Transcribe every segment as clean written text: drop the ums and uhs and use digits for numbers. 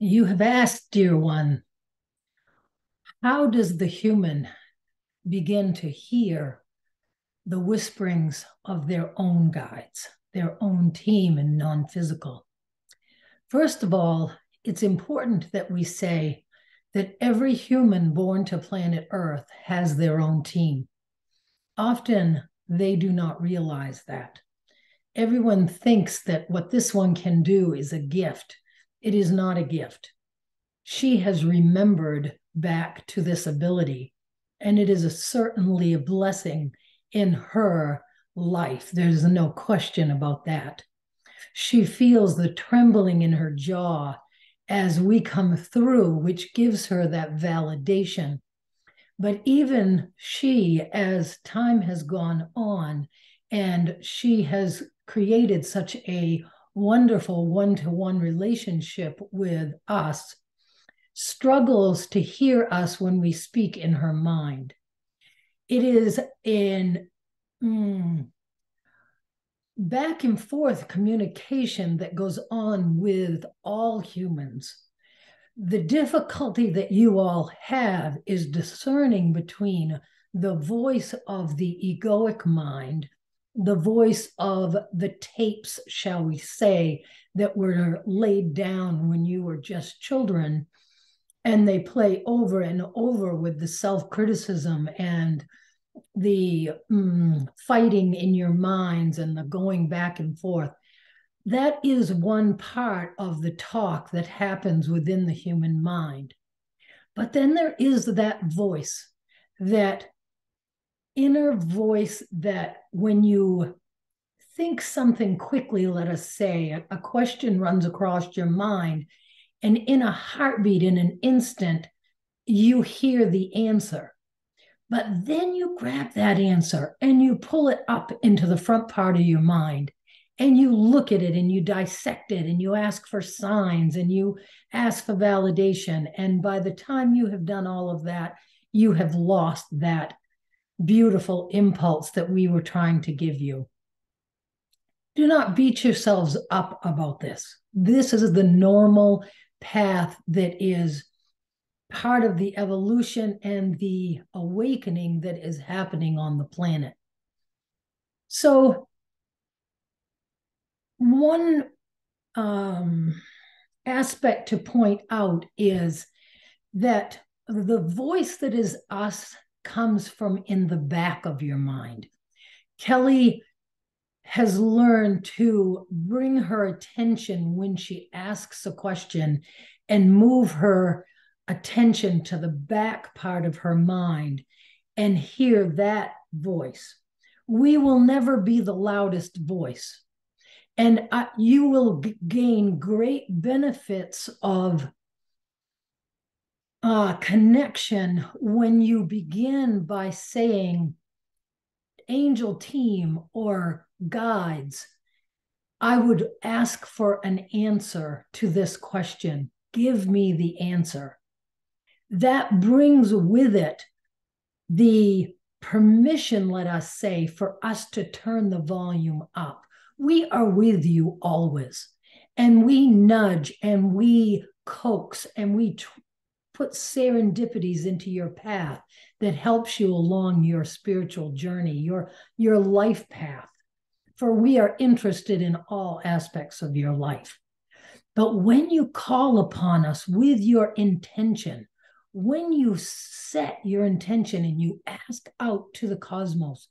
You have asked, dear one, how does the human begin to hear the whisperings of their own guides, their own team and non physical? First of all, it's important that we say that every human born to planet Earth has their own team. Often they do not realize that. Everyone thinks that what this one can do is a gift. It is not a gift. She has remembered back to this ability, and it is certainly a blessing in her life. There's no question about that. She feels the trembling in her jaw as we come through, which gives her that validation. But even she, as time has gone on, and she has created such a wonderful one-to-one relationship with us, struggles to hear us when we speak in her mind. It is in back and forth communication that goes on with all humans. The difficulty that you all have is discerning between the voice of the egoic mind, the voice of the tapes, shall we say, that were laid down when you were just children, and they play over and over with the self-criticism and the fighting in your minds and the going back and forth. That is one part of the talk that happens within the human mind. But then there is that voice, that inner voice, that when you think something quickly, let us say, a question runs across your mind, and in a heartbeat, in an instant, you hear the answer. But then you grab that answer and you pull it up into the front part of your mind, and you look at it and you dissect it and you ask for signs and you ask for validation. And by the time you have done all of that, you have lost that beautiful impulse that we were trying to give you. Do not beat yourselves up about this. This is the normal path that is part of the evolution and the awakening that is happening on the planet. So, one aspect to point out is that the voice that is us comes from in the back of your mind. Kelly has learned to bring her attention when she asks a question and move her attention to the back part of her mind and hear that voice. We will never be the loudest voice. And you will gain great benefits of connection when you begin by saying, angel team or guides, I would ask for an answer to this question. Give me the answer. That brings with it the permission, let us say, for us to turn the volume up. We are with you always, and we nudge and we coax and we put serendipities into your path that helps you along your spiritual journey, your life path. For we are interested in all aspects of your life. But when you call upon us with your intention, when you set your intention and you ask out to the cosmos,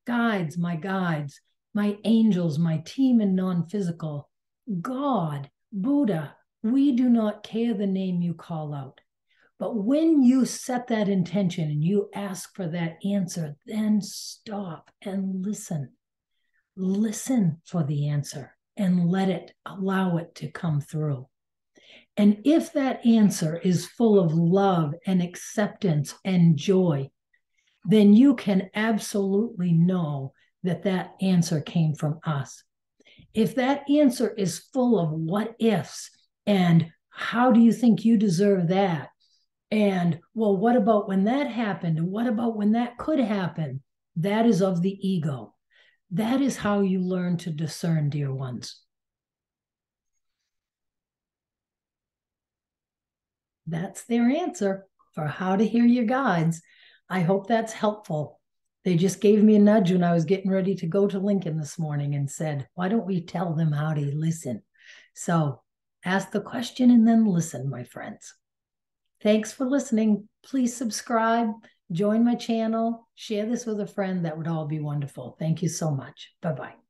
guides, my angels, my team in non-physical, God, Buddha, we do not care the name you call out. But when you set that intention and you ask for that answer, then stop and listen. Listen for the answer and allow it to come through. And if that answer is full of love and acceptance and joy, then you can absolutely know that that answer came from us. If that answer is full of what ifs and how do you think you deserve that? And, well, what about when that happened? And what about when that could happen? That is of the ego. That is how you learn to discern, dear ones. That's their answer for how to hear your guides. I hope that's helpful. They just gave me a nudge when I was getting ready to go to Lincoln this morning and said, why don't we tell them how to listen? So ask the question and then listen, my friends. Thanks for listening. Please subscribe, join my channel, share this with a friend. That would all be wonderful. Thank you so much. Bye-bye.